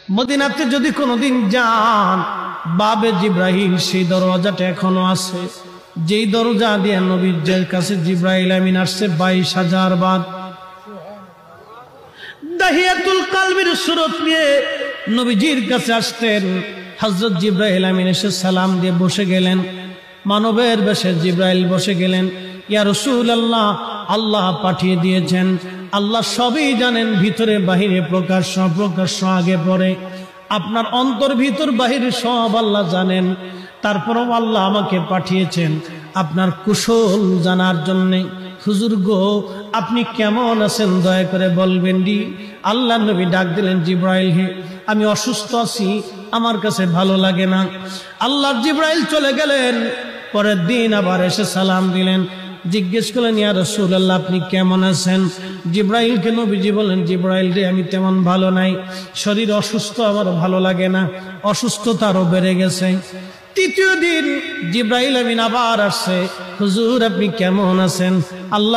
মদিনাতে যদি কোনোদিন যান, বাবে জিব্রাইল সেই দরওয়াজাটা এখনো আছে, যেই দরজা দিয়ে নবীর কাছে জিব্রাইল আমিন আসছে 22,000 বার। দাহিয়াতুল কালবির সুরত নিয়ে নবীজির কাছে আসতেন। হযরত জিব্রাইল আমিন এসে সালাম দিয়ে বসে গেলেন, মানবের বেশে জিব্রাইল বসে গেলেন। ইয়া রাসূলুল্লাহ, আল্লাহ পাঠিয়ে দিয়েছেন, আল্লাহ সবই জানেন, ভিতরে বাহিরে প্রকাশ্য অপ্রকাশ্য আগে পরে, আপনার অন্তর ভিতর বাহিরে সব আল্লাহ জানেন। তারপরও আল্লাহ আমাকে পাঠিয়েছেন আপনার কুশল জানার জন্যে। হুজুর গো, আপনি কেমন আছেন দয়া করে বলবেন দি। আল্লাহ নবী ডাক দিলেন, জিব্রাইল হে, আমি অসুস্থ আছি, আমার কাছে ভালো লাগে না। আল্লাহর জিব্রাইল চলে গেলেন। পরের দিন আবার এসে সালাম দিলেন, জিজ্ঞেস করলেন, ইয়া রাসূলুল্লাহ আপনি কেমন আছেন? জিব্রাইলকে নবীজি বলেন, জিব্রাইল রে, আমি তেমন ভালো নাই, শরীর অসুস্থ, আমার ভালো লাগে না, অসুস্থতা আরো বেড়ে গেছে। তৃতীয় দিন জিব্রাইল আমিন আবার আসছে, হুজুর আপনি কেমন আছেন? আল্লাহ